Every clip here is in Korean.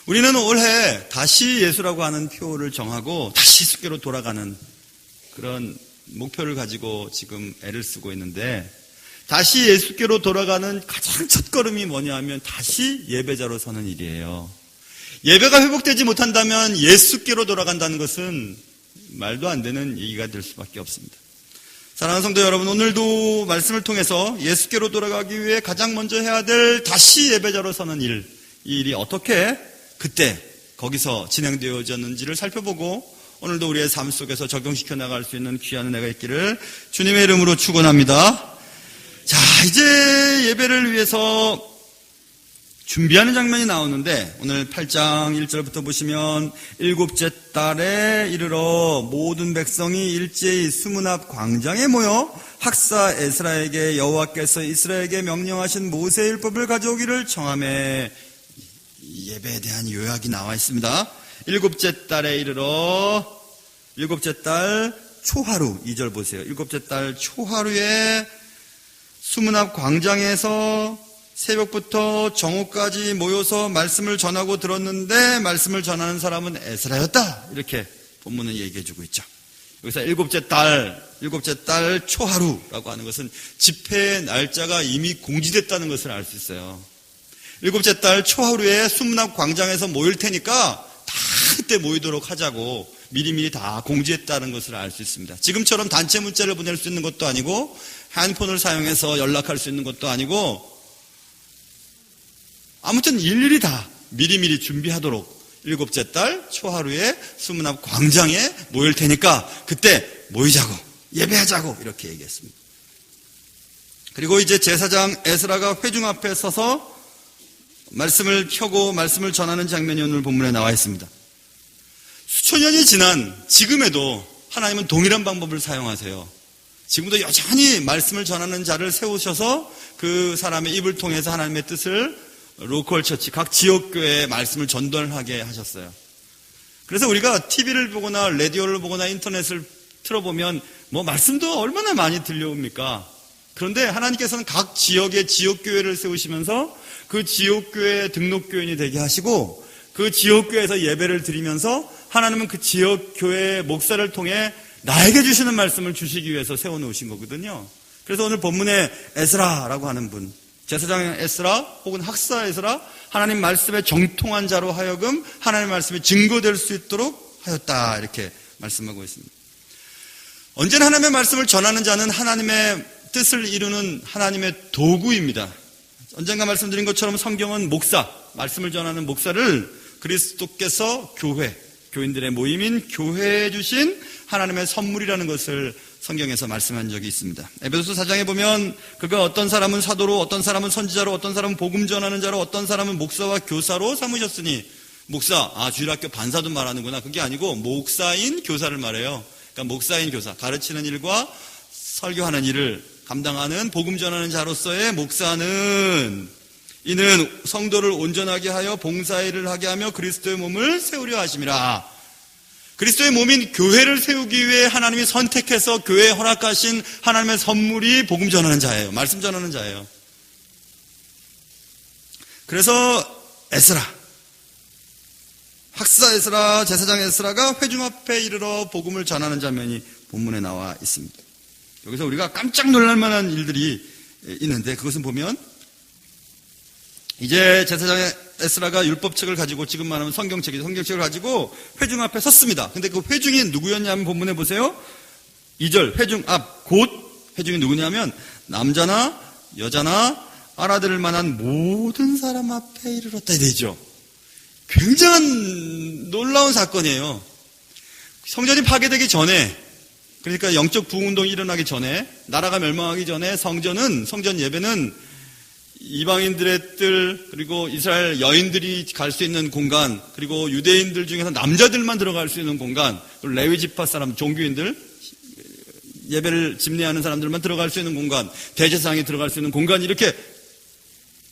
우리는 올해 다시 예수라고 하는 표를 정하고 다시 예수께로 돌아가는 그런 목표를 가지고 지금 애를 쓰고 있는데, 다시 예수께로 돌아가는 가장 첫 걸음이 뭐냐 하면 다시 예배자로 서는 일이에요. 예배가 회복되지 못한다면 예수께로 돌아간다는 것은 말도 안 되는 얘기가 될 수밖에 없습니다. 사랑하는 성도 여러분, 오늘도 말씀을 통해서 예수께로 돌아가기 위해 가장 먼저 해야 될 다시 예배자로 서는 일, 이 일이 어떻게 그때 거기서 진행되어졌는지를 살펴보고 오늘도 우리의 삶 속에서 적용시켜 나갈 수 있는 귀한 은혜가 있기를 주님의 이름으로 축원합니다. 자, 이제 예배를 위해서 준비하는 장면이 나오는데, 오늘 8장 1절부터 보시면 일곱째 달에 이르러 모든 백성이 일제히 수문 앞 광장에 모여 학사 에스라에게 여호와께서 이스라엘에게 명령하신 모세의 율법을 가져오기를 청하매, 예배에 대한 요약이 나와 있습니다. 일곱째 달에 이르러, 일곱째 달 초하루, 2절 보세요. 일곱째 달 초하루에 수문 앞 광장에서 새벽부터 정오까지 모여서 말씀을 전하고 들었는데 말씀을 전하는 사람은 에스라였다. 이렇게 본문은 얘기해주고 있죠. 여기서 일곱째 달 초하루라고 하는 것은 집회의 날짜가 이미 공지됐다는 것을 알 수 있어요. 일곱째 달 초하루에 수문 앞 광장에서 모일 테니까 다 그때 모이도록 하자고 미리미리 다 공지했다는 것을 알 수 있습니다. 지금처럼 단체 문자를 보낼 수 있는 것도 아니고 핸드폰을 사용해서 연락할 수 있는 것도 아니고, 아무튼 일일이 다 미리미리 준비하도록 일곱째 달 초하루에 수문 앞 광장에 모일 테니까 그때 모이자고 예배하자고 이렇게 얘기했습니다. 그리고 이제 제사장 에스라가 회중 앞에 서서 말씀을 펴고 말씀을 전하는 장면이 오늘 본문에 나와 있습니다. 수천 년이 지난 지금에도 하나님은 동일한 방법을 사용하세요. 지금도 여전히 말씀을 전하는 자를 세우셔서 그 사람의 입을 통해서 하나님의 뜻을 로컬 처치, 각 지역교회에 말씀을 전달하게 하셨어요. 그래서 우리가 TV를 보거나 라디오를 보거나 인터넷을 틀어보면 뭐 말씀도 얼마나 많이 들려옵니까? 그런데 하나님께서는 각 지역의 지역교회를 세우시면서 그 지역교회 등록교인이 되게 하시고 그 지역교회에서 예배를 드리면서 하나님은 그 지역교회 목사를 통해 나에게 주시는 말씀을 주시기 위해서 세워놓으신 거거든요. 그래서 오늘 본문에 에스라라고 하는 분, 제사장 에스라 혹은 학사 에스라, 하나님 말씀에 정통한 자로 하여금 하나님 말씀이 증거될 수 있도록 하였다, 이렇게 말씀하고 있습니다. 언제나 하나님의 말씀을 전하는 자는 하나님의 뜻을 이루는 하나님의 도구입니다. 언젠가 말씀드린 것처럼 성경은 목사, 말씀을 전하는 목사를 그리스도께서 교인들의 모임인 교회에 주신 하나님의 선물이라는 것을 성경에서 말씀한 적이 있습니다. 에베소서 4장에 보면 그가 어떤 사람은 사도로, 어떤 사람은 선지자로, 어떤 사람은 복음 전하는 자로, 어떤 사람은 목사와 교사로 삼으셨으니, 목사, 주일학교 반사도 말하는구나. 그게 아니고 목사인 교사를 말해요. 그러니까 목사인 교사, 가르치는 일과 설교하는 일을 감당하는 복음 전하는 자로서의 목사는, 이는 성도를 온전하게 하여 봉사일을 하게 하며 그리스도의 몸을 세우려 하심이라. 그리스도의 몸인 교회를 세우기 위해 하나님이 선택해서 교회에 허락하신 하나님의 선물이 복음 전하는 자예요. 말씀 전하는 자예요. 그래서 에스라, 학사 에스라, 제사장 에스라가 회중 앞에 이르러 복음을 전하는 장면이 본문에 나와 있습니다. 여기서 우리가 깜짝 놀랄 만한 일들이 있는데, 그것은 보면 이제 제사장 에스라가 율법책을 가지고, 지금 말하면 성경책이죠. 성경책을 가지고 회중 앞에 섰습니다. 근데 그 회중이 누구였냐면 본문에 보세요. 2절 회중 앞, 곧 회중이 누구냐면 남자나 여자나 알아들을 만한 모든 사람 앞에 이르렀다 되죠. 굉장한 놀라운 사건이에요. 성전이 파괴되기 전에, 그러니까 영적 부흥운동이 일어나기 전에, 나라가 멸망하기 전에 성전 예배는 이방인들의 뜰, 그리고 이스라엘 여인들이 갈 수 있는 공간, 그리고 유대인들 중에서 남자들만 들어갈 수 있는 공간, 그리고 레위 지파 사람, 종교인들, 예배를 집례하는 사람들만 들어갈 수 있는 공간, 대제사장이 들어갈 수 있는 공간, 이렇게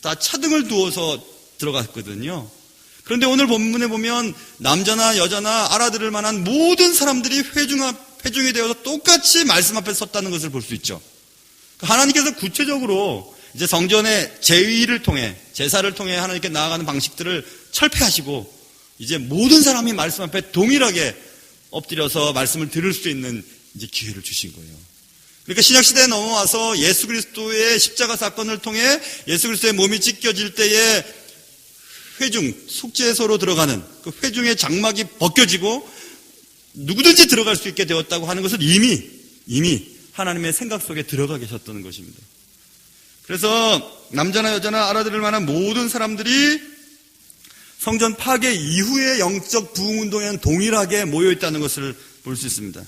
다 차등을 두어서 들어갔거든요. 그런데 오늘 본문에 보면 남자나 여자나 알아들을 만한 모든 사람들이 회중이 되어서 똑같이 말씀 앞에 섰다는 것을 볼 수 있죠. 하나님께서 구체적으로 이제 성전의 제의를 통해, 제사를 통해 하나님께 나아가는 방식들을 철폐하시고 이제 모든 사람이 말씀 앞에 동일하게 엎드려서 말씀을 들을 수 있는 이제 기회를 주신 거예요. 그러니까 신약시대에 넘어와서 예수 그리스도의 십자가 사건을 통해 예수 그리스도의 몸이 찢겨질 때에 회중, 속죄소로 들어가는 그 회중의 장막이 벗겨지고 누구든지 들어갈 수 있게 되었다고 하는 것은 이미 하나님의 생각 속에 들어가 계셨다는 것입니다. 그래서 남자나 여자나 알아들을 만한 모든 사람들이 성전 파괴 이후의 영적 부흥운동에는 동일하게 모여있다는 것을 볼 수 있습니다.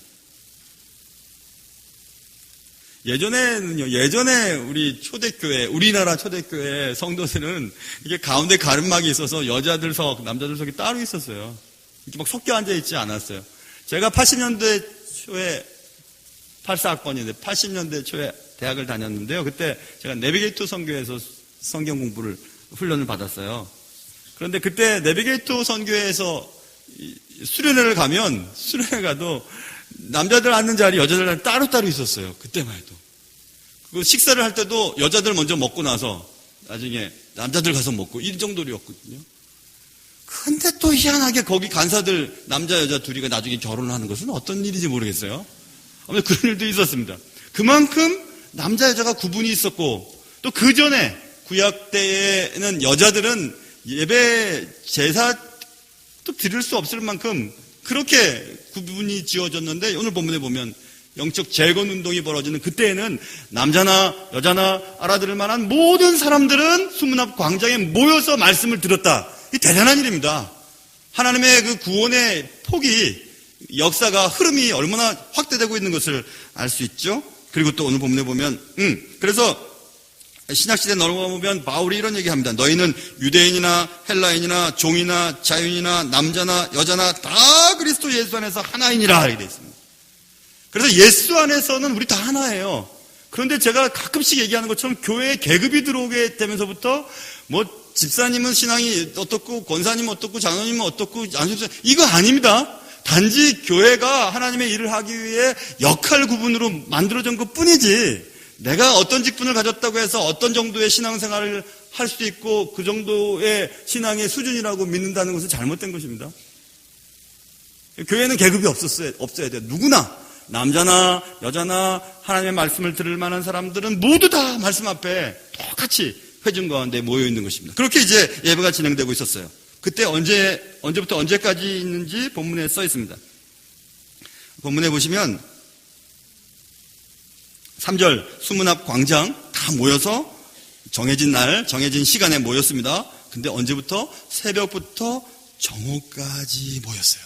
예전에 우리 초대교회, 우리나라 초대교회 성도들은 이게 가운데 가름막이 있어서 여자들석, 남자들석이 따로 있었어요. 이렇게 막 섞여 앉아있지 않았어요. 제가 80년대 초에 84학번인데 80년대 초에 대학을 다녔는데요. 그때 제가 내비게이터 선교에서 성경 공부를 훈련을 받았어요. 그런데 그때 내비게이터 선교에서 수련회를 가도 남자들 앉는 자리, 여자들 앉는 자리 따로 있었어요. 그때만 해도. 그 식사를 할 때도 여자들 먼저 먹고 나서 나중에 남자들 가서 먹고 이 정도였거든요. 근데 또 희한하게 거기 간사들 남자 여자 둘이가 나중에 결혼을 하는 것은 어떤 일인지 모르겠어요. 아무튼 그런 일도 있었습니다. 그만큼 남자 여자가 구분이 있었고 또 그 전에 구약 때에는 여자들은 예배 제사도 드릴 수 없을 만큼 그렇게 구분이 지어졌는데 오늘 본문에 보면 영적 재건 운동이 벌어지는 그때에는 남자나 여자나 알아들을 만한 모든 사람들은 수문 앞 광장에 모여서 말씀을 들었다. 이 대단한 일입니다. 하나님의 그 구원의 폭이 역사가 흐름이 얼마나 확대되고 있는 것을 알 수 있죠. 그리고 또 오늘 본문에 보면 그래서 신약시대에 넘어가보면 바울이 이런 얘기합니다. 너희는 유대인이나 헬라인이나 종이나 자유인이나 남자나 여자나 다 그리스도 예수 안에서 하나이니라 이렇게 되어 있습니다. 그래서 예수 안에서는 우리 다 하나예요. 그런데 제가 가끔씩 얘기하는 것처럼 교회에 계급이 들어오게 되면서부터 뭐 집사님은 신앙이 어떻고 권사님은 어떻고 장로님은 어떻고 안수사 이거 아닙니다. 단지 교회가 하나님의 일을 하기 위해 역할 구분으로 만들어진 것뿐이지 내가 어떤 직분을 가졌다고 해서 어떤 정도의 신앙생활을 할 수 있고 그 정도의 신앙의 수준이라고 믿는다는 것은 잘못된 것입니다. 교회는 계급이 없어야 돼요. 누구나 남자나 여자나 하나님의 말씀을 들을 만한 사람들은 모두 다 말씀 앞에 똑같이 회중 가운데 모여 있는 것입니다. 그렇게 이제 예배가 진행되고 있었어요. 그때 언제부터 언제까지 있는지 본문에 써 있습니다. 본문에 보시면 3절 수문 앞 광장 다 모여서 정해진 날, 정해진 시간에 모였습니다. 근데 언제부터? 새벽부터 정오까지 모였어요.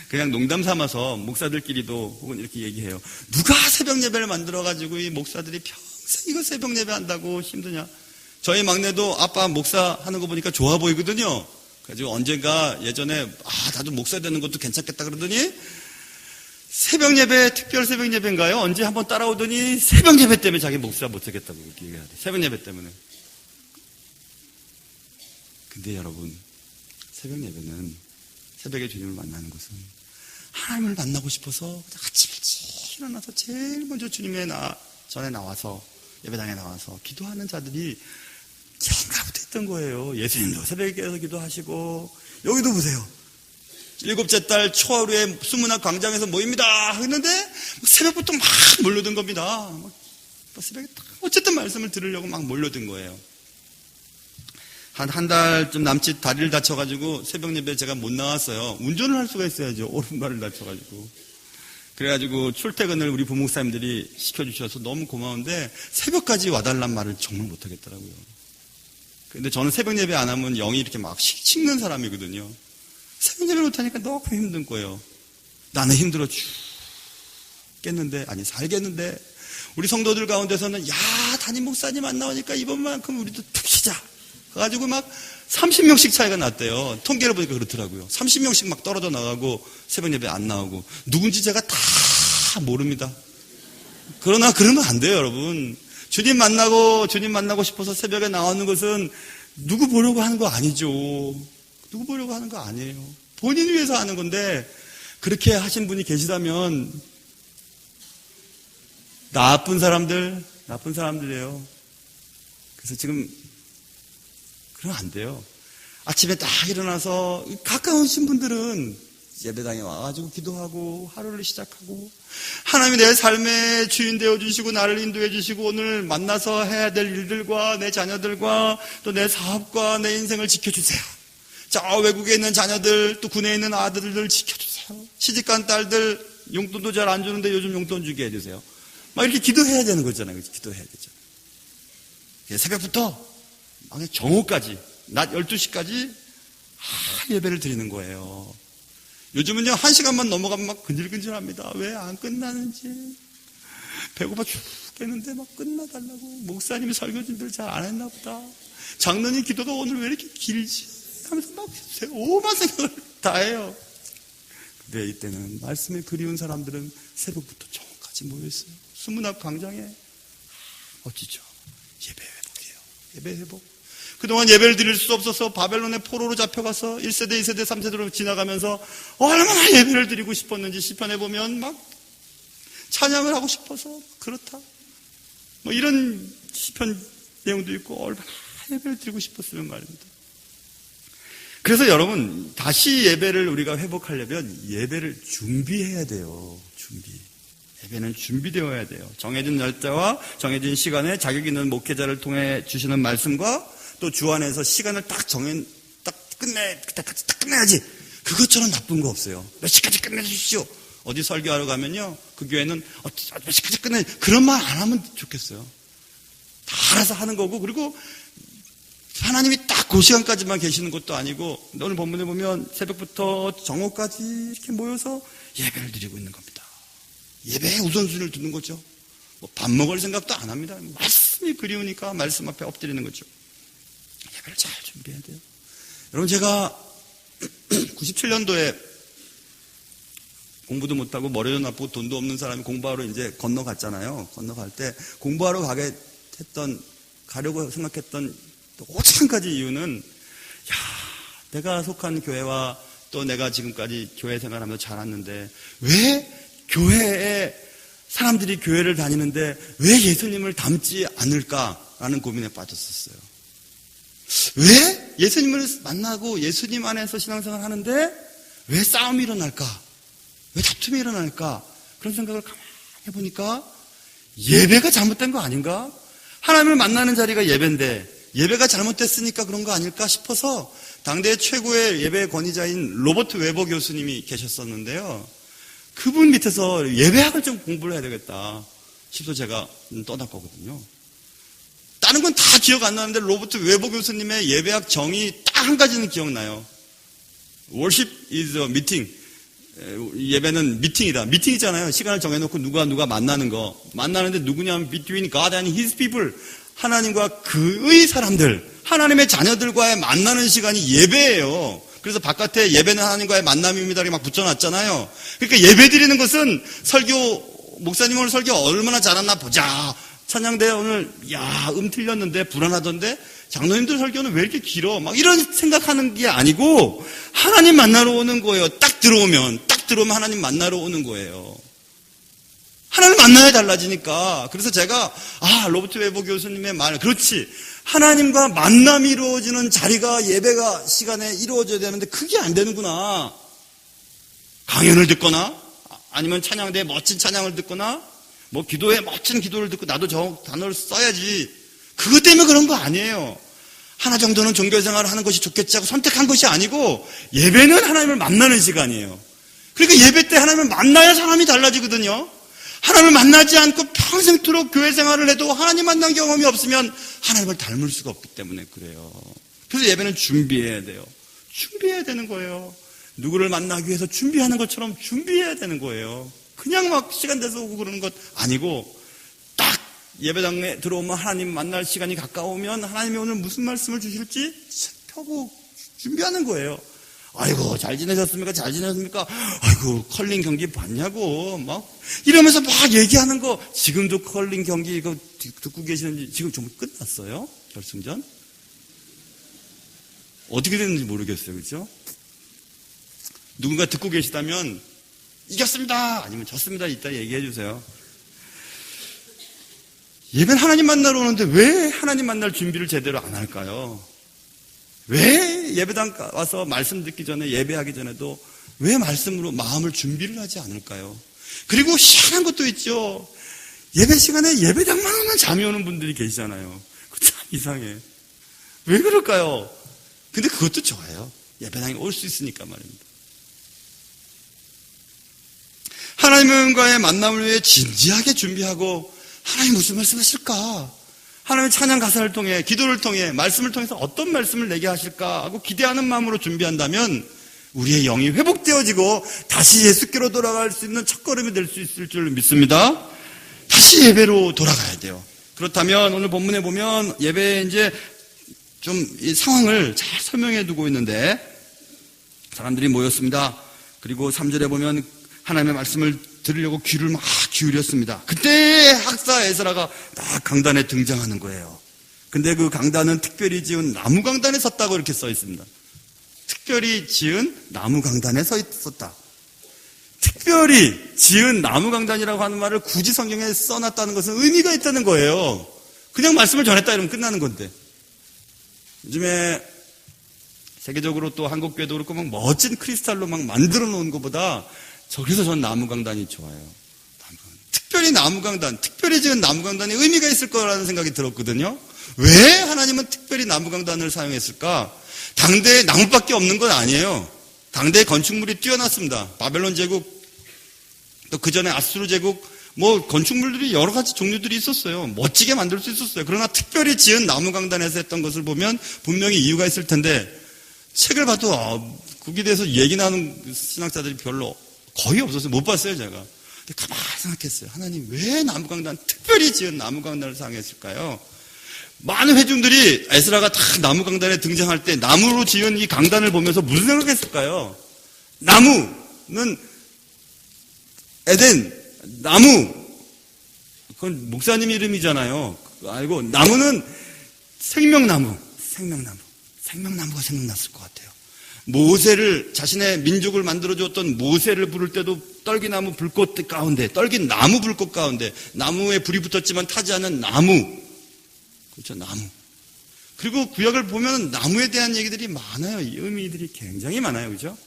그냥 농담 삼아서 목사들끼리도 혹은 이렇게 얘기해요. 누가 새벽 예배를 만들어가지고 이 목사들이 평생 이거 새벽 예배 한다고 힘드냐? 저희 막내도 아빠 목사 하는 거 보니까 좋아 보이거든요. 그래가지고 언젠가 예전에 나도 목사 되는 것도 괜찮겠다 그러더니 새벽 예배, 특별 새벽 예배인가요? 언제 한번 따라오더니 새벽 예배 때문에 자기 목사 못 하겠다고 얘기해야 돼. 새벽 예배 때문에. 근데 여러분, 새벽 예배는 새벽에 주님을 만나는 것은 하나님을 만나고 싶어서 아침 일찍 일어나서 제일 먼저 주님의 전에 나와서 예배당에 나와서 기도하는 자들이 옛날부터 있던 거예요. 예수님도 새벽에 깨서 기도하시고 여기도 보세요. 7째 달 초하루에 수문학 광장에서 모입니다 했는데 새벽부터 막 몰려든 겁니다. 새벽에 어쨌든 말씀을 들으려고 막 몰려든 거예요. 한 달쯤 남짓 다리를 다쳐가지고 새벽 예배 제가 못 나왔어요. 운전을 할 수가 있어야죠. 오른발을 다쳐가지고. 그래가지고 출퇴근을 우리 부목사님들이 시켜주셔서 너무 고마운데 새벽까지 와달란 말을 정말 못하겠더라고요. 근데 저는 새벽 예배 안 하면 영이 이렇게 막 식는 사람이거든요. 새벽 예배를 못하니까 너무 힘든 거예요. 나는 힘들어 죽겠는데, 아니 살겠는데 우리 성도들 가운데서는 야 담임 목사님 안 나오니까 이번만큼 우리도 푹 쉬자. 그래가지고 막 30명씩 차이가 났대요. 통계를 보니까 그렇더라고요. 30명씩 막 떨어져 나가고 새벽 예배 안 나오고 누군지 제가 다 모릅니다. 그러나 그러면 안 돼요, 여러분. 주님 만나고 싶어서 새벽에 나오는 것은 누구 보려고 하는 거 아니죠. 누구 보려고 하는 거 아니에요. 본인 위해서 하는 건데 그렇게 하신 분이 계시다면 나쁜 사람들이에요. 그래서 지금 그러면 안 돼요. 아침에 딱 일어나서 가까우신 분들은 예배당에 와가지고 기도하고 하루를 시작하고 하나님이 내 삶의 주인 되어주시고 나를 인도해 주시고 오늘 만나서 해야 될 일들과 내 자녀들과 또 내 사업과 내 인생을 지켜주세요. 저 외국에 있는 자녀들 또 군에 있는 아들들 지켜주세요. 시집간 딸들 용돈도 잘 안 주는데 요즘 용돈 주게 해주세요. 막 이렇게 기도해야 되는 거잖아요. 기도해야 되죠. 새벽부터 정오까지 낮 12시까지 예배를 드리는 거예요. 요즘은요 1시간만 넘어가면 막 근질근질합니다. 왜 안 끝나는지 배고파 죽겠는데 막 끝나달라고 목사님이 설교 준비를 잘 안 했나 보다. 장로님 기도가 오늘 왜 이렇게 길지 하면서 막 오만 생각을 다 해요. 근데 이때는 말씀에 그리운 사람들은 새벽부터 정오까지 모여있어요. 수문 앞 광장에. 멋지죠. 예배 회복이에요. 예배 회복. 그동안 예배를 드릴 수 없어서 바벨론의 포로로 잡혀가서 1세대, 2세대, 3세대로 지나가면서 얼마나 예배를 드리고 싶었는지 시편에 보면 막 찬양을 하고 싶어서 그렇다. 뭐 이런 시편 내용도 있고 얼마나 예배를 드리고 싶었으면 말입니다. 그래서 여러분 다시 예배를 우리가 회복하려면 예배를 준비해야 돼요. 준비. 예배는 준비되어야 돼요. 정해진 날짜와 정해진 시간에 자격 있는 목회자를 통해 주시는 말씀과 또 주 안에서 시간을 딱 끝내야지. 그것처럼 나쁜 거 없어요. 몇 시까지 끝내주십시오. 어디 설교하러 가면요. 그 교회는 몇 시까지 그런 말 안 하면 좋겠어요. 다 알아서 하는 거고 그리고 하나님이 딱 그 시간까지만 계시는 것도 아니고 오늘 본문에 보면 새벽부터 정오까지 이렇게 모여서 예배를 드리고 있는 겁니다. 예배의 우선순위를 두는 거죠. 뭐 밥 먹을 생각도 안 합니다. 말씀이 그리우니까 말씀 앞에 엎드리는 거죠. 예배를 잘 준비해야 돼요. 여러분 제가 97년도에 공부도 못하고 머리도 나쁘고 돈도 없는 사람이 공부하러 이제 건너갔잖아요. 건너갈 때 공부하러 가려고 생각했던 또 오천 가지 이유는 내가 속한 교회와 또 내가 지금까지 교회 생활하면서 자랐는데 왜 교회에 사람들이 교회를 다니는데 왜 예수님을 닮지 않을까라는 고민에 빠졌었어요. 왜 예수님을 만나고 예수님 안에서 신앙생활을 하는데 왜 싸움이 일어날까? 왜 다툼이 일어날까? 그런 생각을 가만히 해보니까 예배가 잘못된 거 아닌가? 하나님을 만나는 자리가 예배인데 예배가 잘못됐으니까 그런 거 아닐까 싶어서 당대 최고의 예배 권위자인 로버트 웨버 교수님이 계셨었는데요. 그분 밑에서 예배학을 좀 공부를 해야 되겠다 싶어서 제가 떠났거든요. 다른 건 다 기억 안 나는데 로버트 웨버 교수님의 예배학 정의 딱 한 가지는 기억나요. Worship is a meeting. 예배는 미팅이다. 미팅이잖아요. 시간을 정해놓고 누가 만나는 거. 만나는데 누구냐면 between God and His people. 하나님과 그의 사람들, 하나님의 자녀들과의 만나는 시간이 예배예요. 그래서 바깥에 예배는 하나님과의 만남입니다. 이렇게 막 붙여놨잖아요. 그러니까 예배 드리는 것은 목사님 오늘 설교 얼마나 잘했나 보자. 찬양대 오늘 틀렸는데 불안하던데 장로님들 설교는 왜 이렇게 길어? 막 이런 생각하는 게 아니고 하나님 만나러 오는 거예요. 딱 들어오면 하나님 만나러 오는 거예요. 하나님 만나야 달라지니까. 그래서 제가 로버트 웨버 교수님의 말 그렇지. 하나님과 만남이 이루어지는 자리가 예배가 시간에 이루어져야 되는데 그게 안 되는구나. 강연을 듣거나 아니면 찬양대에 멋진 찬양을 듣거나 뭐 기도에 멋진 기도를 듣고 나도 저 단어를 써야지. 그것 때문에 그런 거 아니에요. 하나 정도는 종교생활을 하는 것이 좋겠지 하고 선택한 것이 아니고 예배는 하나님을 만나는 시간이에요. 그러니까 예배 때 하나님을 만나야 사람이 달라지거든요. 하나님을 만나지 않고 평생토록 교회 생활을 해도 하나님 만난 경험이 없으면 하나님을 닮을 수가 없기 때문에 그래요. 그래서 예배는 준비해야 돼요. 준비해야 되는 거예요. 누구를 만나기 위해서 준비하는 것처럼 준비해야 되는 거예요. 그냥 막 시간 돼서 오고 그러는 것 아니고 딱 예배당에 들어오면 하나님 만날 시간이 가까우면 하나님이 오늘 무슨 말씀을 주실지 펴고 준비하는 거예요. 아이고 잘 지내셨습니까? 잘 지내셨습니까? 아이고 컬링 경기 봤냐고 막 이러면서 막 얘기하는 거. 지금도 컬링 경기 이거 듣고 계시는지 지금 좀 끝났어요? 결승전? 어떻게 됐는지 모르겠어요. 그렇죠? 누군가 듣고 계시다면 이겼습니다 아니면 졌습니다 이따 얘기해 주세요. 예배는 하나님 만나러 오는데 왜 하나님 만날 준비를 제대로 안 할까요? 왜 예배당 와서 말씀 듣기 전에, 예배하기 전에도 왜 말씀으로 마음을 준비를 하지 않을까요? 그리고 희한한 것도 있죠. 예배 시간에 예배당만 오면 잠이 오는 분들이 계시잖아요. 그거 참 이상해. 왜 그럴까요? 근데 그것도 좋아요. 예배당에 올 수 있으니까 말입니다. 하나님과의 만남을 위해 진지하게 준비하고, 하나님 무슨 말씀 하실까? 하나님의 찬양 가사를 통해, 기도를 통해, 말씀을 통해서 어떤 말씀을 내게 하실까 하고 기대하는 마음으로 준비한다면 우리의 영이 회복되어지고 다시 예수께로 돌아갈 수 있는 첫걸음이 될 수 있을 줄 믿습니다. 다시 예배로 돌아가야 돼요. 그렇다면 오늘 본문에 보면 예배에 이제 좀 이 상황을 잘 설명해 두고 있는데, 사람들이 모였습니다. 그리고 3절에 보면 하나님의 말씀을 들으려고 귀를 막 기울였습니다. 그때 학사 에스라가 딱 강단에 등장하는 거예요. 근데 그 강단은 특별히 지은 나무 강단에 섰다고 이렇게 써 있습니다. 특별히 지은 나무 강단에 서 있었다. 특별히 지은 나무 강단이라고 하는 말을 굳이 성경에 써놨다는 것은 의미가 있다는 거예요. 그냥 말씀을 전했다 이러면 끝나는 건데. 요즘에 세계적으로 또 한국교회도 그렇고 막 멋진 크리스탈로 막 만들어 놓은 것보다, 그래서 전 나무 강단이 좋아요. 특별히 나무 강단, 특별히 지은 나무 강단이 의미가 있을 거라는 생각이 들었거든요. 왜 하나님은 특별히 나무 강단을 사용했을까? 당대에 나무밖에 없는 건 아니에요. 당대의 건축물이 뛰어났습니다. 바벨론 제국, 또 그 전에 아수르 제국, 뭐 건축물들이 여러 가지 종류들이 있었어요. 멋지게 만들 수 있었어요. 그러나 특별히 지은 나무 강단에서 했던 것을 보면 분명히 이유가 있을 텐데, 책을 봐도 거기에 대해서 얘기 나누는 신학자들이 별로 거의 없었어요. 못 봤어요, 제가. 근데 가만히 생각했어요. 하나님 왜 나무 강단, 특별히 지은 나무 강단을 사용했을까요? 많은 회중들이 에스라가 딱 나무 강단에 등장할 때 나무로 지은 이 강단을 보면서 무슨 생각했을까요? 나무는 에덴, 나무. 그건 목사님 이름이잖아요. 알고, 나무는 생명나무가 생각났을 것 같아요. 모세를, 자신의 민족을 만들어주었던 모세를 부를 때도 떨기나무 불꽃 가운데, 떨기나무 불꽃 가운데, 나무에 불이 붙었지만 타지 않은 나무. 그렇죠, 나무. 그리고 구약을 보면 나무에 대한 얘기들이 많아요. 이 의미들이 굉장히 많아요. 그죠?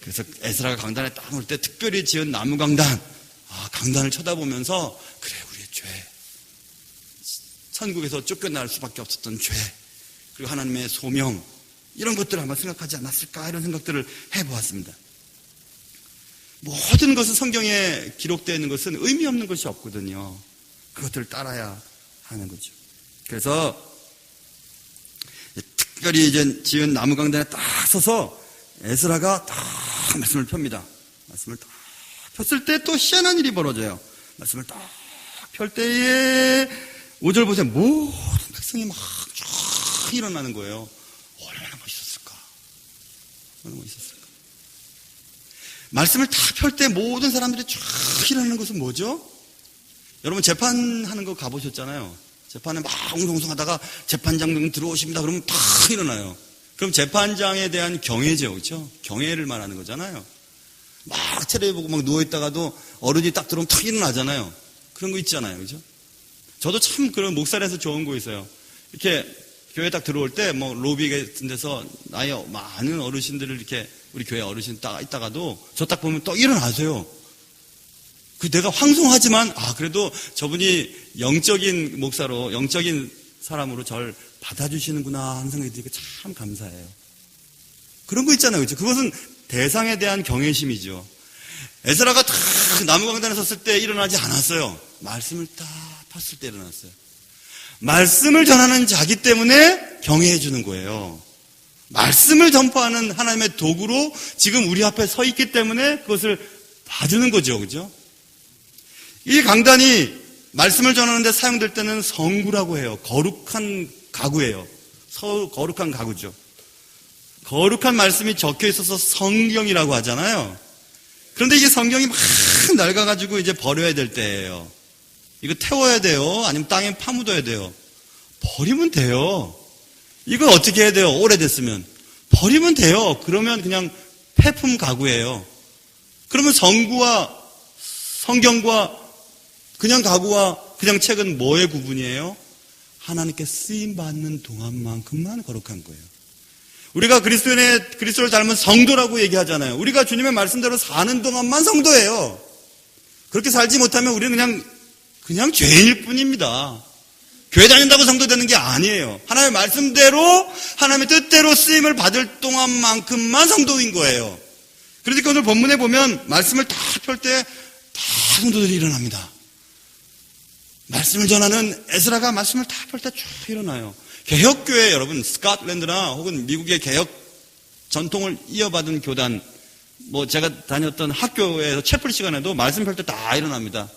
그래서 에스라가 강단에 딱 올 때 특별히 지은 나무 강단. 강단을 쳐다보면서, 그래, 우리의 죄. 천국에서 쫓겨날 수밖에 없었던 죄. 그리고 하나님의 소명. 이런 것들을 한번 생각하지 않았을까? 이런 생각들을 해보았습니다. 모든 것은 성경에 기록되어 있는 것은 의미 없는 것이 없거든요. 그것들을 따라야 하는 거죠. 그래서 특별히 이제 지은 나무 강단에 딱 서서 에스라가 딱 말씀을 펴니다. 말씀을 딱 폈을 때 또 희한한 일이 벌어져요. 말씀을 딱 펼 때에 5절 보세요. 모든 백성이 막 쫙 일어나는 거예요. 얼마나 멋있었을까? 말씀을 딱 펼 때 모든 사람들이 쫙 일어나는 것은 뭐죠? 여러분 재판하는 거 가보셨잖아요. 재판에 막 웅성웅성하다가 재판장 들어오십니다. 그러면 탁 일어나요. 그럼 재판장에 대한 경애죠, 그렇죠? 경애를 말하는 거잖아요. 막 텔레비 보고 막 누워있다가도 어른이 딱 들어오면 탁 일어나잖아요. 그런 거 있잖아요, 그렇죠? 저도 참 그런 목살에서 좋은 거 있어요. 이렇게 교회 딱 들어올 때 뭐 로비 같은 데서 나이 많은 어르신들을 이렇게 우리 교회 어르신 딱 있다가도 저 딱 보면 또 일어나세요. 그 내가 황송하지만 그래도 저분이 영적인 목사로, 영적인 사람으로 절 받아주시는구나 하는 생각이 드니까 참 감사해요. 그런 거 있잖아요, 그렇죠? 그것은 대상에 대한 경외심이죠. 에스라가 딱 나무 강단에 섰을 때 일어나지 않았어요. 말씀을 딱 폈을 때 일어났어요. 말씀을 전하는 자기 때문에 경외해 주는 거예요. 말씀을 전파하는 하나님의 도구로 지금 우리 앞에 서 있기 때문에 그것을 봐주는 거죠, 그죠? 이 강단이 말씀을 전하는데 사용될 때는 성구라고 해요. 거룩한 가구예요. 거룩한 가구죠. 거룩한 말씀이 적혀 있어서 성경이라고 하잖아요. 그런데 이게 성경이 막 낡아가지고 이제 버려야 될 때예요. 이거 태워야 돼요? 아니면 땅에 파묻어야 돼요? 버리면 돼요. 이걸 어떻게 해야 돼요? 오래됐으면. 버리면 돼요. 그러면 그냥 폐품 가구예요. 그러면 성구와 성경과 그냥 가구와 그냥 책은 뭐의 구분이에요? 하나님께 쓰임받는 동안만큼만 거룩한 거예요. 우리가 그리스도를 닮은 성도라고 얘기하잖아요. 우리가 주님의 말씀대로 사는 동안만 성도예요. 그렇게 살지 못하면 우리는 그냥 죄인일 뿐입니다. 교회 다닌다고 성도 되는 게 아니에요. 하나님의 말씀대로 하나님의 뜻대로 쓰임을 받을 동안만큼만 성도인 거예요. 그러니까 오늘 본문에 보면 말씀을 다 펼 때 다 성도들이 일어납니다. 말씀을 전하는 에스라가 말씀을 다 펼 때 쭉 일어나요. 개혁교회 여러분, 스코틀랜드나 혹은 미국의 개혁 전통을 이어받은 교단, 제가 다녔던 학교에서 채플 시간에도 말씀 펼 때 다 일어납니다.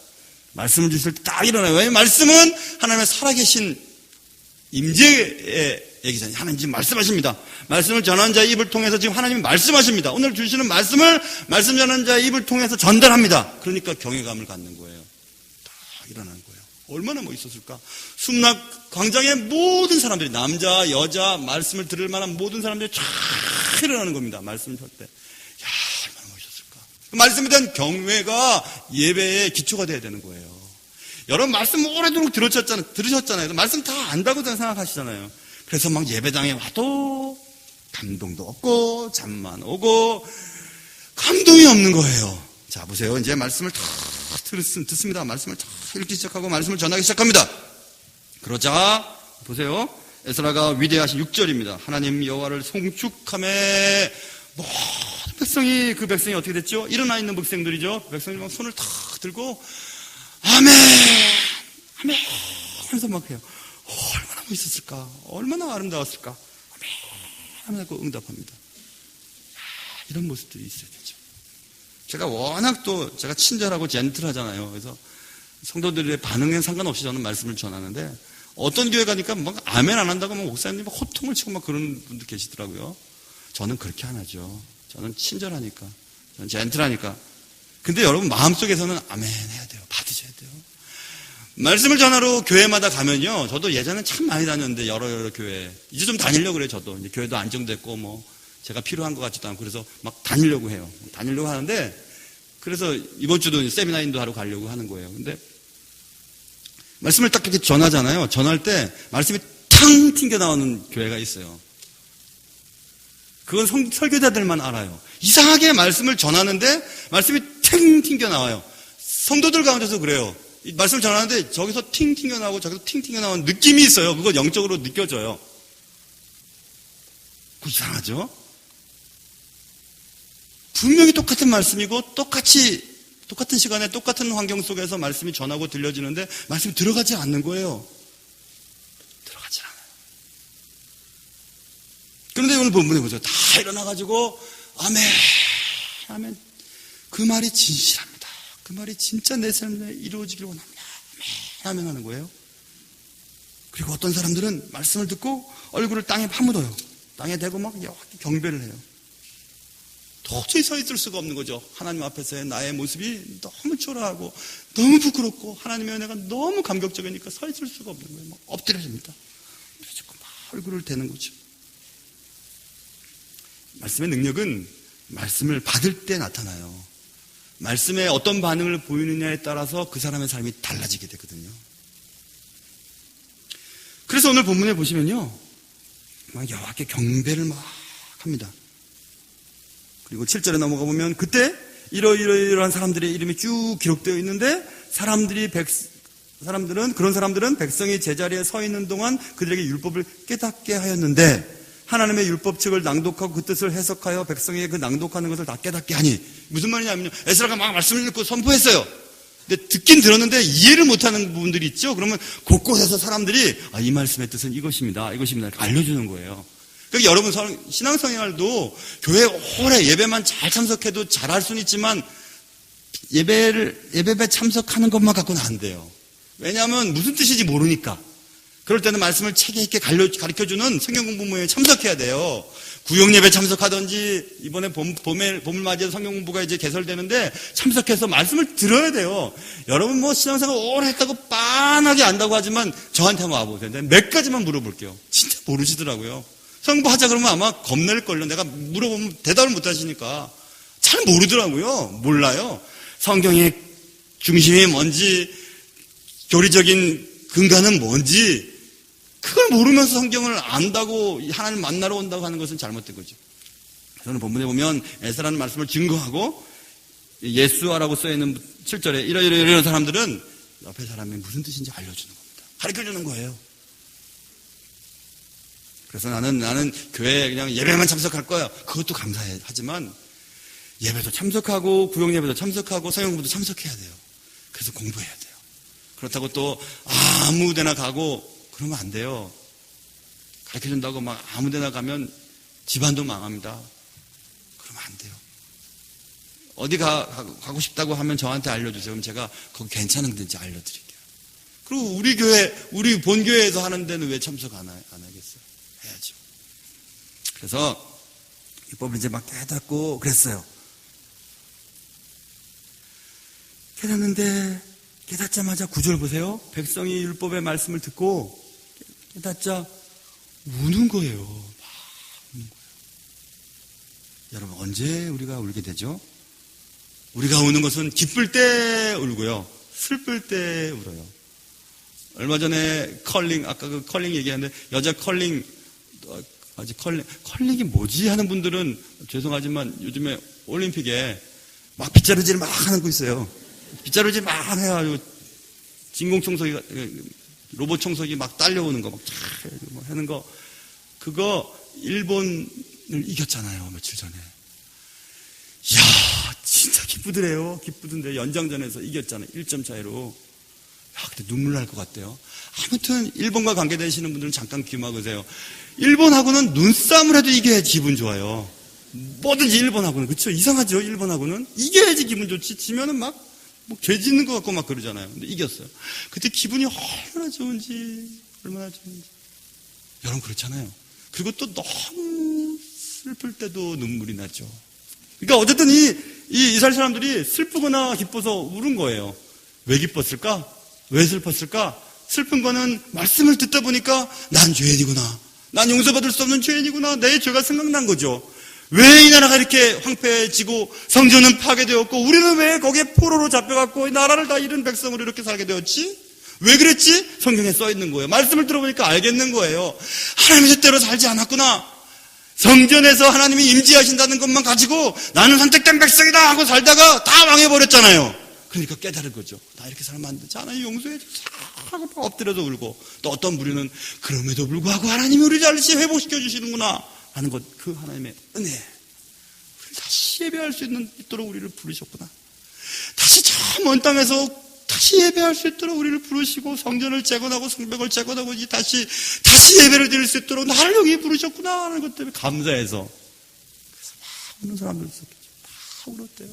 말씀을 주실 때 다 일어나요. 왜냐하면 말씀은 하나님의 살아계신 임재의 얘기잖아요. 하나님 지금 말씀하십니다. 말씀을 전하는 자의 입을 통해서 지금 하나님이 말씀하십니다. 오늘 주시는 말씀을 말씀 전하는 자의 입을 통해서 전달합니다. 그러니까 경외감을 갖는 거예요. 다 일어나는 거예요. 얼마나 멋있었을까? 숨락 광장의 모든 사람들이, 남자, 여자, 말씀을 들을 만한 모든 사람들이 쫙 일어나는 겁니다. 말씀을 펼 때. 야, 얼마나 멋있었을까? 그 말씀에 대한 경외가 예배의 기초가 돼야 되는 거예요. 여러분 말씀 오래도록 들으셨잖아요. 말씀 다 안다고 생각하시잖아요. 그래서 막 예배당에 와도 감동도 없고 잠만 오고 감동이 없는 거예요. 자, 보세요. 이제 말씀을 다 듣습니다. 말씀을 다 읽기 시작하고 말씀을 전하기 시작합니다. 그러자 보세요. 에스라가 위대하신 6절입니다. 하나님 여호와를 송축하며 모든 백성이, 그 백성이 어떻게 됐죠? 일어나 있는 백성들이죠. 백성이 막 손을 다 들고 아멘, 아멘 하면서 막 해요. 얼마나 멋있었을까? 얼마나 아름다웠을까? 아멘 하면서 응답합니다. 이런 모습들이 있어야 되죠. 제가 워낙 제가 친절하고 젠틀하잖아요. 그래서 성도들의 반응에 상관없이 저는 말씀을 전하는데, 어떤 교회 가니까 막 아멘 안 한다고 막 목사님들이 막 호통을 치고 막 그런 분들 계시더라고요. 저는 그렇게 안 하죠. 저는 친절하니까, 저는 젠틀하니까. 근데 여러분 마음속에서는 아멘 해야 돼요. 받으셔야 돼요. 말씀을 전하러 교회마다 가면요, 저도 예전에 참 많이 다녔는데 여러 교회, 이제 좀 다니려고 그래요. 저도 이제 교회도 안정됐고 제가 필요한 것 같지도 않고, 그래서 막 다니려고 해요. 다니려고 하는데, 그래서 이번 주도 세미나 인도하러 가려고 하는 거예요. 근데 말씀을 딱 이렇게 전하잖아요. 전할 때 말씀이 탕 튕겨 나오는 교회가 있어요. 그건 설교자들만 알아요. 이상하게 말씀을 전하는데 말씀이 팅 튕겨 나와요. 성도들 가운데서 그래요. 말씀을 전하는데 저기서 팅 튕겨 나오고 저기서 팅 튕겨 나오는 느낌이 있어요. 그거 영적으로 느껴져요. 그거 이상하죠? 분명히 똑같은 말씀이고 똑같은 시간에 똑같은 환경 속에서 말씀이 전하고 들려지는데 말씀이 들어가지 않는 거예요. 들어가지 않아요. 그런데 오늘 본문에 보세요. 다 일어나가지고 아멘, 아멘. 그 말이 진실합니다. 그 말이 진짜 내 삶에 이루어지길 원합니다. 아멘, 아멘 하는 거예요. 그리고 어떤 사람들은 말씀을 듣고 얼굴을 땅에 파묻어요. 땅에 대고 막 경배를 해요. 도저히 서 있을 수가 없는 거죠. 하나님 앞에서의 나의 모습이 너무 초라하고 너무 부끄럽고 하나님의 은혜가 너무 감격적이니까 서 있을 수가 없는 거예요. 막 엎드려집니다. 그래서 막 얼굴을 대는 거죠. 말씀의 능력은 말씀을 받을 때 나타나요. 말씀에 어떤 반응을 보이느냐에 따라서 그 사람의 삶이 달라지게 되거든요. 그래서 오늘 본문에 보시면요, 막 여호와께 경배를 막 합니다. 그리고 7절에 넘어가 보면 그때 이러이러한 사람들의 이름이 쭉 기록되어 있는데, 그런 사람들은 백성이 제자리에 서 있는 동안 그들에게 율법을 깨닫게 하였는데, 하나님의 율법책을 낭독하고 그 뜻을 해석하여 백성에게 그 낭독하는 것을 다 깨닫게 하니, 무슨 말이냐면요, 에스라가 막 말씀을 읽고 선포했어요. 근데 듣긴 들었는데 이해를 못하는 부분들이 있죠. 그러면 곳곳에서 사람들이 이 말씀의 뜻은 이것입니다, 이것입니다 이렇게 알려주는 거예요. 그러니까 여러분 신앙생활도 교회 오래 예배만 잘 참석해도 잘할 수는 있지만 예배에 참석하는 것만 갖고는 안 돼요. 왜냐하면 무슨 뜻인지 모르니까. 그럴 때는 말씀을 체계 있게 가르쳐주는 성경 공부 모임에 참석해야 돼요. 구역예배 참석하든지, 이번에 봄을 맞이해서 성경 공부가 이제 개설되는데 참석해서 말씀을 들어야 돼요. 여러분 신앙생활 오래 했다고 빤하게 안다고 하지만 저한테 한번 와보세요. 내가 몇 가지만 물어볼게요. 진짜 모르시더라고요. 성부하자 그러면 아마 겁낼걸요. 내가 물어보면 대답을 못 하시니까. 잘 모르더라고요. 몰라요. 성경의 중심이 뭔지, 교리적인 근간은 뭔지 그걸 모르면서 성경을 안다고 하나님 만나러 온다고 하는 것은 잘못된 거죠. 저는 본문에 보면 에스라는 말씀을 증거하고 예수아라고 써있는 7절에 이런 사람들은 옆에 사람이 무슨 뜻인지 알려주는 겁니다. 가르쳐주는 거예요. 그래서 나는 교회에 그냥 예배만 참석할 거야. 그것도 감사해. 하지만 예배도 참석하고 구역 예배도 참석하고 성경 공부도 참석해야 돼요. 그래서 공부해야 돼요. 그렇다고 또 아무 데나 가고 그러면 안 돼요. 가르쳐준다고 막 아무 데나 가면 집안도 망합니다. 그러면 안 돼요. 어디 가고 싶다고 하면 저한테 알려주세요. 그럼 제가 거기 괜찮은 데인지 알려드릴게요. 그리고 우리 교회, 우리 본교회에서 하는 데는 왜 참석 안 하겠어요? 해야죠. 그래서 율법을 이제 막 깨닫고 그랬어요. 깨닫는데 깨닫자마자 9절 보세요. 백성이 율법의 말씀을 듣고 깨닫자 우는 거예요. 막 우는 거예요. 여러분 언제 우리가 울게 되죠? 우리가 우는 것은 기쁠 때 울고요. 슬플 때 울어요. 얼마 전에 아까 그 컬링 얘기하는데 여자 컬링이 뭐지 하는 분들은 죄송하지만 요즘에 올림픽에 막 빗자루질 막 하는 거 있어요. 빗자루질 막 해가지고 진공청소기, 로봇 청소기 막 딸려오는 거 막 하는 거 그거 일본을 이겼잖아요. 며칠 전에. 이야 진짜 기쁘더래요. 기쁘던데 연장전에서 이겼잖아요. 1점 차이로. 야, 그때 눈물 날 것 같대요. 아무튼 일본과 관계되시는 분들은 잠깐 귀 막으세요. 일본하고는 눈싸움을 해도 이겨야지 기분 좋아요. 뭐든지 일본하고는. 그렇죠? 이상하죠? 일본하고는. 이겨야지 기분 좋지. 지면은 막 죄 짓는 것 같고 막 그러잖아요. 근데 이겼어요. 그때 기분이 얼마나 좋은지. 여러분 그렇잖아요. 그리고 또 너무 슬플 때도 눈물이 나죠. 그러니까 어쨌든 이 이스라엘 사람들이 슬프거나 기뻐서 울은 거예요. 왜 기뻤을까? 왜 슬펐을까? 슬픈 거는 말씀을 듣다 보니까 난 죄인이구나. 난 용서받을 수 없는 죄인이구나. 내 죄가 생각난 거죠. 왜 이 나라가 이렇게 황폐해지고 성전은 파괴되었고 우리는 왜 거기에 포로로 잡혀갔고 이 나라를 다 잃은 백성으로 이렇게 살게 되었지? 왜 그랬지? 성경에 써 있는 거예요. 말씀을 들어보니까 알겠는 거예요. 하나님의 뜻대로 살지 않았구나. 성전에서 하나님이 임재하신다는 것만 가지고 나는 선택된 백성이다 하고 살다가 다 망해버렸잖아요. 그러니까 깨달은 거죠. 나 이렇게 살면 안 되지. 하나님 용서해 주세요. 하고 엎드려서 울고 또 어떤 무리는 그럼에도 불구하고 하나님이 우리를 다시 회복시켜 주시는구나 하는 것, 그 하나님의 은혜. 우리를 다시 예배할 수 있도록 우리를 부르셨구나. 다시 저 먼 땅에서 다시 예배할 수 있도록 우리를 부르시고 성전을 재건하고 성벽을 재건하고 다시 예배를 드릴 수 있도록 나를 여기 부르셨구나 하는 것 때문에 감사해서 그래서 막 우는 사람들 있었겠죠. 막 울었대요.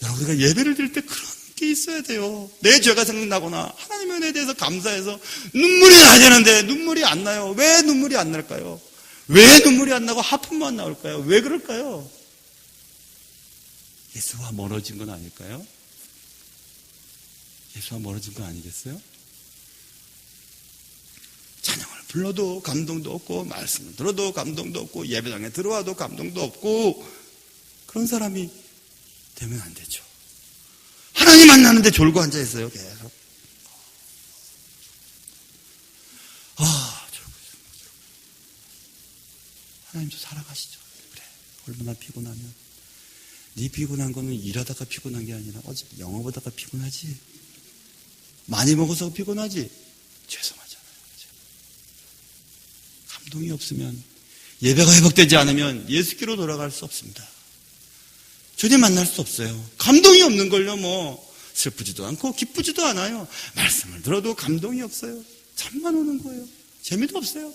여러분 우리가 예배를 드릴 때 그런 게 있어야 돼요. 내 죄가 생각나거나 하나님의 은혜에 대해서 감사해서 눈물이 나야 되는데 눈물이 안 나요. 왜 눈물이 안 날까요? 왜 눈물이 안 나고 하품만 나올까요? 왜 그럴까요? 예수와 멀어진 건 아닐까요? 예수와 멀어진 건 아니겠어요? 찬양을 불러도 감동도 없고 말씀을 들어도 감동도 없고 예배당에 들어와도 감동도 없고 그런 사람이 되면 안 되죠. 하나님 만나는데 졸고 앉아 있어요. 계속. 졸고 있어요. 하나님도 살아가시죠. 그래. 얼마나 피곤하면. 네 피곤한 거는 일하다가 피곤한 게 아니라 어제 영어보다가 피곤하지. 많이 먹어서 피곤하지. 죄송하잖아요. 그렇죠? 감동이 없으면 예배가 회복되지 않으면 예수께로 돌아갈 수 없습니다. 주님 만날 수 없어요. 감동이 없는 걸요. 뭐 슬프지도 않고 기쁘지도 않아요. 말씀을 들어도 감동이 없어요. 잠만 오는 거예요. 재미도 없어요.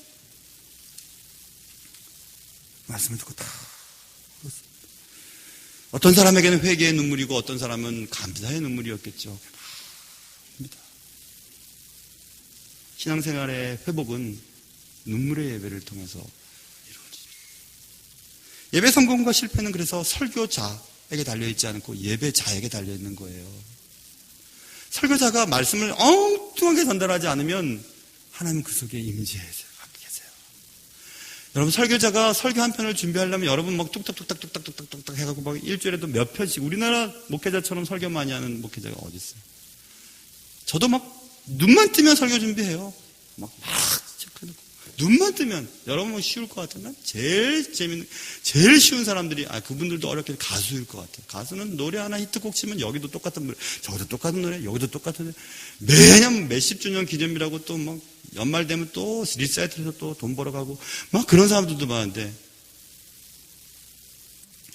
말씀을 듣고 다 그렇습니다. 어떤 사람에게는 회개의 눈물이고 어떤 사람은 감사의 눈물이었겠죠. 신앙생활의 회복은 눈물의 예배를 통해서 이루어집니다. 예배 성공과 실패는 그래서 설교자에게 달려있지 않고 예배자에게 달려있는 거예요. 설교자가 말씀을 엉뚱하게 전달하지 않으면 하나님 그 속에 임재해서 계세요. 여러분 설교자가 설교 한 편을 준비하려면 여러분 막 뚝딱뚝딱 해갖고 막 일주일에도 몇 편씩 우리나라 목회자처럼 설교 많이 하는 목회자가 어디 있어요? 저도 막 눈만 뜨면 설교 준비해요. 막 체크해놓고 눈만 뜨면 여러분은 쉬울 것 같아요. 난 제일 재밌는, 제일 쉬운 사람들이, 그분들도 어렵게 가수일 것 같아요. 가수는 노래 하나 히트곡 치면 여기도 똑같은 노래, 저기도 똑같은 노래, 여기도 똑같은 노래. 매년 몇십 주년 기념이라고 또 막 연말 되면 또 리사이트에서 또 돈 벌어가고 막 그런 사람들도 많은데,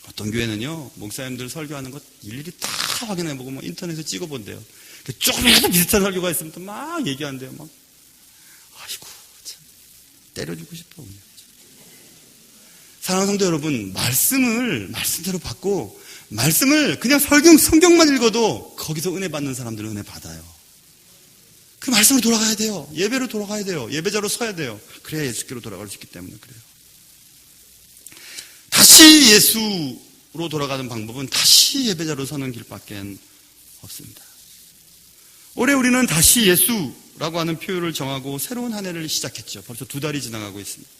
어떤 교회는요, 목사님들 설교하는 것 일일이 다 확인해보고 막 인터넷에 찍어본대요. 조금이라도 비슷한 설교가 있으면 또 막 얘기한대요. 막, 아이고, 참, 때려주고 싶어. 사랑하는 성도 여러분, 말씀대로 받고, 말씀을 그냥 성경만 읽어도 거기서 은혜 받는 사람들은 은혜 받아요. 그 말씀으로 돌아가야 돼요. 예배로 돌아가야 돼요. 예배자로 서야 돼요. 그래야 예수께로 돌아갈 수 있기 때문에 그래요. 다시 예수로 돌아가는 방법은 다시 예배자로 서는 길밖에 없습니다. 올해 우리는 다시 예수라고 하는 표현을 정하고 새로운 한 해를 시작했죠. 벌써 2달이 지나가고 있습니다.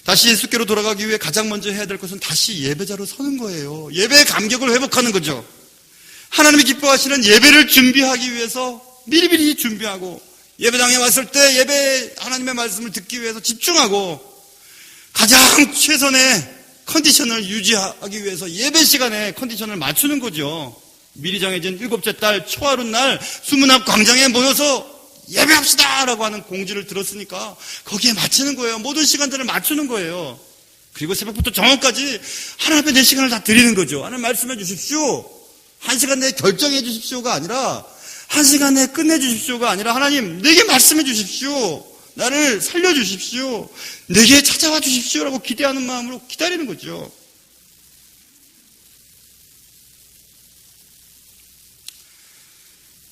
다시 예수께로 돌아가기 위해 가장 먼저 해야 될 것은 다시 예배자로 서는 거예요. 예배의 감격을 회복하는 거죠. 하나님이 기뻐하시는 예배를 준비하기 위해서 미리미리 준비하고, 예배당에 왔을 때 하나님의 말씀을 듣기 위해서 집중하고, 가장 최선의 컨디션을 유지하기 위해서 예배 시간에 컨디션을 맞추는 거죠. 미리 정해진 7째 달 초하루 날 수문 앞 광장에 모여서 예배합시다 라고 하는 공지를 들었으니까 거기에 맞추는 거예요. 모든 시간들을 맞추는 거예요. 그리고 새벽부터 정오까지 하나님 앞에 내 시간을 다 드리는 거죠. 하나님 말씀해 주십시오. 1시간 내에 결정해 주십시오가 아니라, 1시간 내에 끝내 주십시오가 아니라, 하나님 내게 말씀해 주십시오. 나를 살려주십시오. 내게 찾아와 주십시오라고 기대하는 마음으로 기다리는 거죠.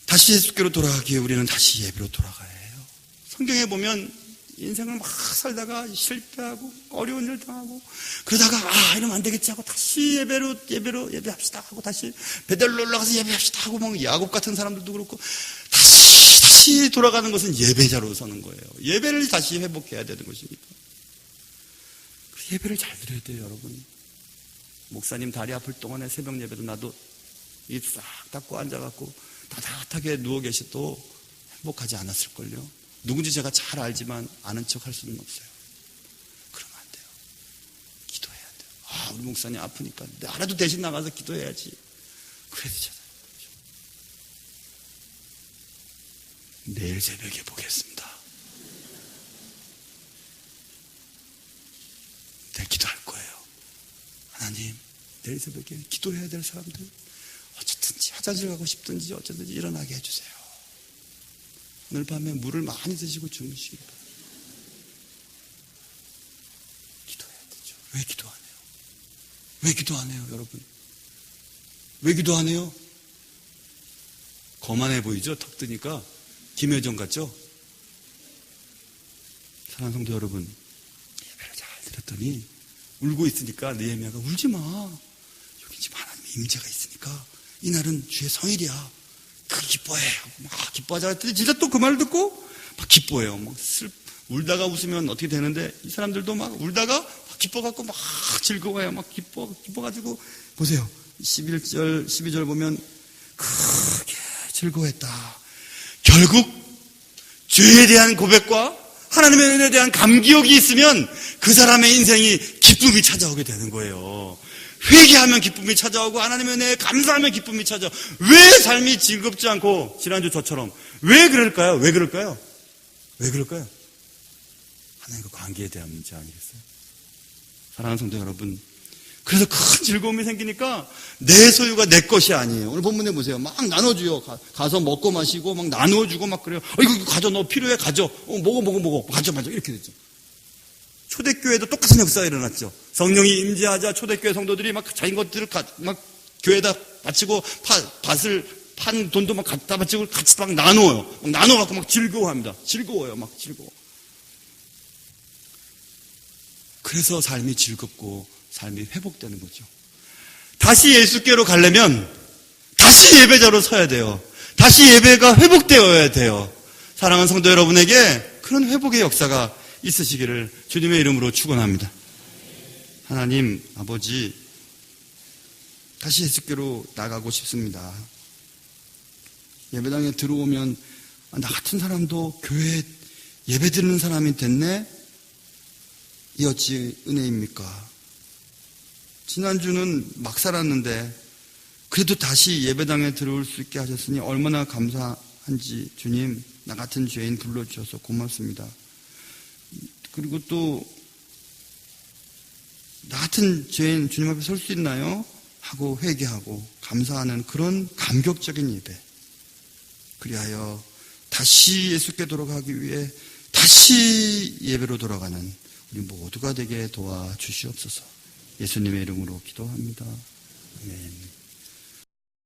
다시 예수께로 돌아가기 위해 우리는 다시 예배로 돌아가야 해요. 성경에 보면 인생을 막 살다가 실패하고 어려운 일 당하고 그러다가 이러면 안 되겠지 하고 다시 예배합시다 하고 다시 베델로 올라가서 예배합시다 하고 막 야곱 같은 사람들도 그렇고 다시 돌아가는 것은 예배자로 서는 거예요. 예배를 다시 회복해야 되는 것입니다. 예배를 잘 드려야 돼요, 여러분. 목사님 다리 아플 동안에 새벽 예배도 나도 입 싹 닫고 앉아갖고 따뜻하게 누워 계셔도 행복하지 않았을걸요. 누군지 제가 잘 알지만 아는 척 할 수는 없어요. 그러면 안 돼요. 기도해야 돼요. 우리 목사님 아프니까 나라도 대신 나가서 기도해야지. 그래야 되잖아요. 내일 새벽에 보겠습니다. 내일 기도할 거예요. 하나님, 내일 새벽에 기도해야 될 사람들 어쨌든지 화장실 가고 싶든지 어쨌든지 일어나게 해주세요. 오늘 밤에 물을 많이 드시고 주무시기 바랍니다. 기도해야 되죠. 왜 기도 안 해요? 왜 기도 안 해요, 여러분? 왜 기도 안 해요? 거만해 보이죠? 턱 뜨니까 김여정 같죠? 사랑하는 성도 여러분, 예배를 잘 드렸더니 울고 있으니까 느헤미야가 울지 마. 여기 지금 하나님의 임재가 있으니까 이날은 주의 성일이야. 기뻐해. 막 기뻐하자 했더니 진짜 또 그 말을 듣고 막 기뻐해요. 막 울다가 웃으면 어떻게 되는데 이 사람들도 막 울다가 막 기뻐갖고 막 즐거워해요. 막 기뻐가지고 보세요. 11절, 12절 보면 크게 즐거워했다. 결국 죄에 대한 고백과 하나님의 은혜에 대한 감기욕이 있으면 그 사람의 인생이 기쁨이 찾아오게 되는 거예요. 회개하면 기쁨이 찾아오고 하나님의 은혜에 감사하면 기쁨이 찾아오고. 왜 삶이 즐겁지 않고 지난주 저처럼 왜 그럴까요? 왜 그럴까요? 하나님과 관계에 대한 문제 아니겠어요? 사랑하는 성도 여러분, 그래서 큰 즐거움이 생기니까 내 소유가 내 것이 아니에요. 오늘 본문에 보세요. 막 나눠줘요. 가서 먹고 마시고 막 나누어주고 막 그래요. 이거 가져, 너 필요해, 가져. 먹어. 가져. 이렇게 됐죠. 초대교회도 똑같은 역사가 일어났죠. 성령이 임재하자 초대교회 성도들이 막 자기 것들을 막 교회에다 바치고 판 돈도 막 갖다 바치고 같이 막 나누어요. 막 나눠갖고 막 즐거워합니다. 즐거워요. 그래서 삶이 즐겁고 삶이 회복되는 거죠. 다시 예수께로 가려면 다시 예배자로 서야 돼요. 다시 예배가 회복되어야 돼요. 사랑하는 성도 여러분에게 그런 회복의 역사가 있으시기를 주님의 이름으로 축원합니다. 하나님 아버지, 다시 예수께로 나가고 싶습니다. 예배당에 들어오면 나 같은 사람도 교회에 예배 드리는 사람이 됐네? 이 어찌 은혜입니까? 지난주는 막 살았는데 그래도 다시 예배당에 들어올 수 있게 하셨으니 얼마나 감사한지 주님, 나 같은 죄인 불러주셔서 고맙습니다. 그리고 또 나 같은 죄인 주님 앞에 설 수 있나요? 하고 회개하고 감사하는 그런 감격적인 예배. 그리하여 다시 예수께 돌아가기 위해 다시 예배로 돌아가는 우리 모두가 되게 도와주시옵소서. 예수님의 이름으로 기도합니다. 아멘.